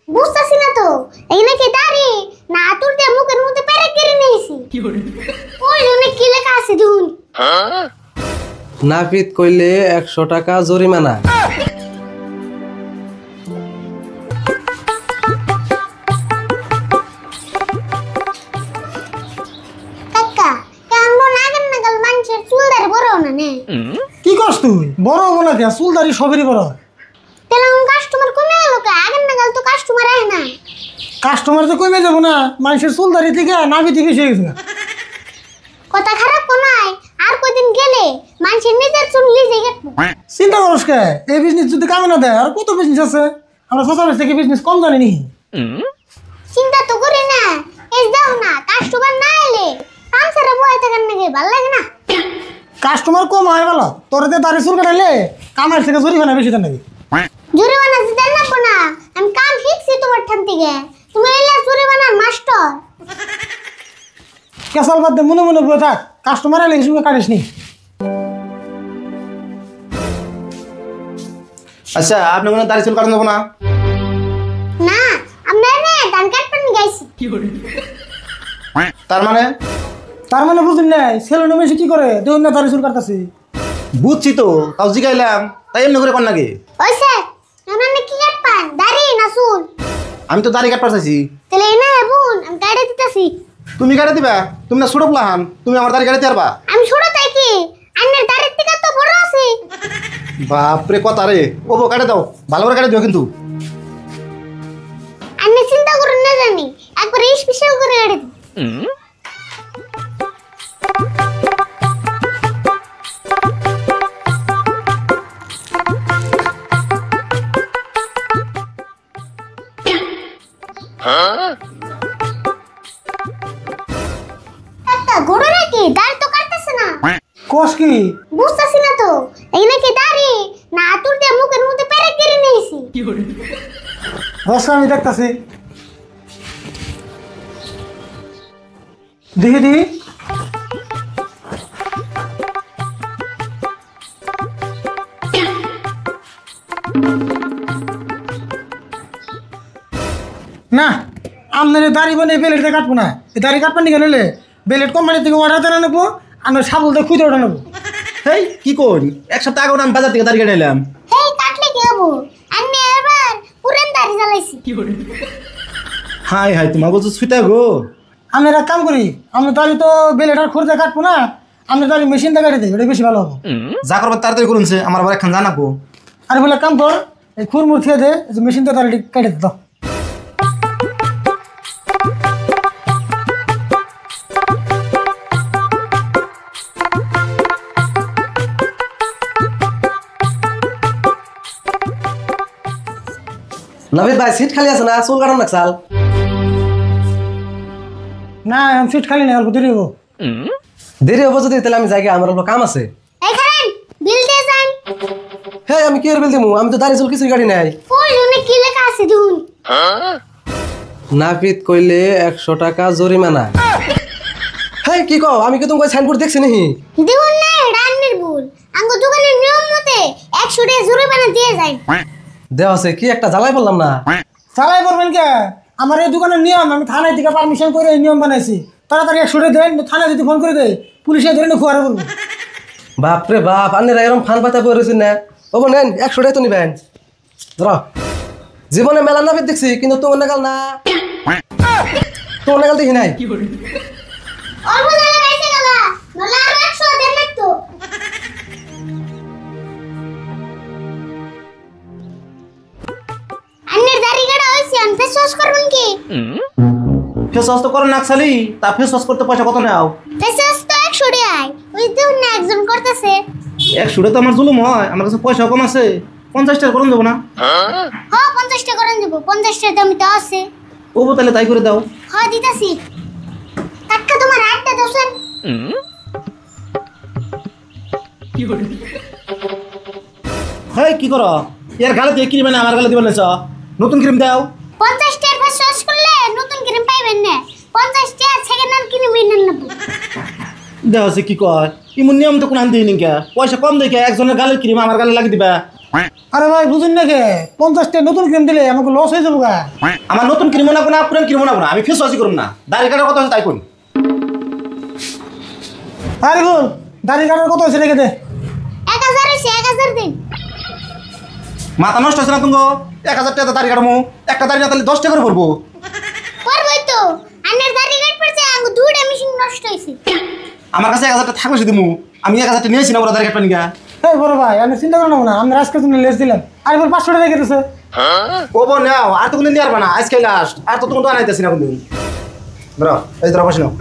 বুঝতাছি না তো এখানে কি দাড়ি না আতুর দিয়ে মুখের মধ্যে পেরে কেড়ে নিয়েছি ওই জন্য কি লেখা আছে দেখুন নাপিত কইলে 100 টাকা জরিমানা। কাকা কেমন নাগাল নাগাল মানুষের চুল দাড়ি বড় না নে কি করছ তুই? বড় হবো না কে? চুল দাড়ি সবেরই বড় হয়। তেলাম কাস্টমার কমে গেল কা আগান নাগাল তো কাস্টমার আয় না কাস্টমার তো কমে যাবো না, মানুষের চুল দাড়ি থেকে নাপিত বেশি হয়ে গেছে। কথা খারাপ কোনায় আর কয়দিন গেলে মানুষের নিজের চুল নিজে কাটবো চিন্তা করস কে? এই বিজনেস যদি কামে না দেয় আর কত বিজনেস আছে, আমরা সচরাচর থেকে বিজনেস কম জানি নি। চিন্তা তো করি না এই দাও না কাস্টমার না এলে কাম সারা বয়ে থাকার নাকি ভালো লাগে না কাস্টমার কম হয় বলো, তোর দাড়ি চুল কাটাইলে কামের থেকে জরিমানা বেশি দেন নাকি? জরিমানা দিতে লাগবো না আমি কাম শিখছি তোমার ঠান থেকে তুমি এলে জরিমানার মাস্টার কেসাল বাদ দে, মনে মনে বলে থাক, কাস্টমার এলে কিছু কাটিস নি। আচ্ছা আপনি কোনো দাড়ি চুল কাটান যাবো না? না আমরা রে ধান কাটপানি গাইছি তার মানে? তার মানে বুঝলেন নাই, ছেলে মেশে কি করে দেখুন না দাড়ি চুল কাটতেছি। বুঝছি তো, তাও জিগাইলাম, তাই এমনি করে কর নাকি? ওইসে আমরা কি কাটপান দাড়ি না চুল আমি তো দাড়ি কাটতে চাইছি। তাহলে না বোন আমি কাটে দিতেছি তুমি কাটে দিবা? তুমি না ছোট প্লাহান, তুমি আমার দাড়ি কাটতে পারবা? আমি ছোট তাই কি আন্নের দাড়ির থেকে তো বড় আছে বাপরে কথা রে, ও কাটে দাও, ভালো করে কাটে দিও কিন্তু। আন্নে চিন্তা করুন না জানি একবার স্পেশাল করে কাটে দিই একটা গরু নাকি দাড়ি তো কাটতেছে না কোষ কি? বুঝতেছি না তো এই নাকি দাড়ি না আতুর দিয়ে মুখের মধ্যে পেরে কেড়ে নিয়েছি বস আমি দেখতেছি, দেখি দেখি। না আপনার দাড়ি মানে বেলেটে কাটবো না, এই দাড়ি কাটবেন নিকে নিলে বেলেট কোম্পানি থেকে অর্ডার দেওয়া নেবো, আমরা সাবল দিয়ে খুঁজে ওঠা নেবো। হেই কি করি, এক সপ্তাহ আগে আমি বাজার থেকে দাড়ি কেটে এলাম। হেই কাটলে কি হবো আন্নে এবার পুরান দাড়ি জ্বালাইছি হাই হাই তোমার বলছো সুইতা গো। আমি এক কাম করি, আমরা দাড়ি তো বেলেটার খুঁজে কাটবো না, আমরা দাড়ি মেশিন দিয়ে কাটে দিই, ওটা বেশি ভালো হবো। যা করবার তাড়াতাড়ি করুন, আমার আবার একখান জানাবো। আর বলে কাম কর, এই খুরমুর খেয়ে দে, মেশিন দিয়ে দাড়ি কেটে দিত। নাপিত ভাই সিট খালি আছে না? চুল কাটান নাকসাল। না আমি সিট খালি না, অল্প দেরি হবো। দেরি হবো যদি তাহলে আমি যাই গে, আমার অল্প কাম আছে। এই খান বিল দিয়ে যান হে আমি কি আর বিল দিমু? আমি তো দাড়ি চুল কিছুই কাটি নাই। ওই জন্য কি লেখা আছে দেখুন নাপিত কইলে 100 টাকা জরিমানা। হে কি কও? আমি কি তোমাকে সাইনবোর্ড দেখছি নাকি? দেখুন না এটা আন্নের ভুল আঙ্গ দোকানের নিয়ম মতে 100 টাকা জরিমানা দিয়ে যায় দেওয়া আছে কি একটা জ্বালাই বললাম না। চালাই করবেন কে? আমার এই দোকানের নিয়ম, আমি থানায় থেকে পারমিশন করে এই নিয়ম বানাইছি। তাড়াতাড়ি 100 টাকা দেন, থানায় যদি ফোন করে দেয় পুলিশে ধরে নিয়ে খুয়ারে বলবো। বাপরে বাপ, আন্নের এরকম ফান পাতা পড়েছেন না? ওবো নেন 100 টাকা তো নিবেন। ধরো জীবনে মেলা নাপিত দেখছি কিন্তু তোমার নাগাল না, তোমার নাগাল দেখি নাই। অল্প জায়গা পাইছে গেলা নলে আর 100 দেন লাগতো আন্নের দাড়ি কাটা হইছে আন ফেস ওয়াশ করবেন কি ফেস ওয়াশ তো করো নাকসালি, তা ফেস ওয়াশ করতে পয়সা কত নাও? ফেস ওয়াশ তো 100 টাকায় ওই দেখুন না একজন করতেছে 100 টাকা তো আমার জুলুম হয়, আমার কাছে পয়সা কম আছে, 50 টাকা করুন দেবো না? হ্যাঁ 50 টাকা করেন দেব 50 টাকা দাম তো আছে ও তাহলে তাই করে দাও। হ্যাঁ দিতাছি টাকা তোমার হাতটা দোসেন হেই কি করো, এর গালে দিয়ে ক্রিম এনে আমার গালে দিবেন না, নতুন ক্রিম দাও। 50 টাকা ফেস ওয়াশ করলে নতুন ক্রিম পাইবেন না 50 টাকা সেকেন্ড হ্যান্ড ক্রিম কিনে নেব দেওয়া আছে কি কয়, ইমন নিয়ম তো কোন আনতে নিকা, পয়সা কম দেখে একজনের গালের ক্রিম আমার গালে লাগিয়ে দিবা, আরে ভাই বুঝুন না কে 50টা নতুন ক্রিম দিলে আমাকে লস হয়ে যাবো গা। আমার নতুন ক্রিম বানাবো না পুরান ক্রিম বানাবো না, আমি ফেস ওয়াশই করুন না, দাড়ি কাটার কথা আছে তাই কোন। আরে বল দাড়ি কাটার কত হয়েছে রেখে দে। 1000 হইছে 1000 দিন। মাথা নষ্ট হচ্ছে না তুমি? 1000 টাকা দাড়ি কাটবো, একটা দাড়ি না তাহলে 10 টাকা করে পড়বো। করবই তো। আন্নার দাড়ি কাট পড়ছে আঙ্গু দুইটা মেশিন নষ্ট হইছে। আমার কাছে 1000 টাকা থাকবে দিমু, আমি 1000 টাকা নিয়েছি না ওরা দাড়ি কাটবেন গা। এই বড় ভাই আমি চিন্তা করো না, আমরা আজকে তুমি লেস দিলাম। আরে বল 500 টাকা রেখে দিছে। ও বো নাও, আর তো কোনদিন নিয়ে আসবা না, আজকে লাস্ট, আর তো তুমি তো আনাইতেছি না কোনদিন। ধরো এই ধরো বসে নাও।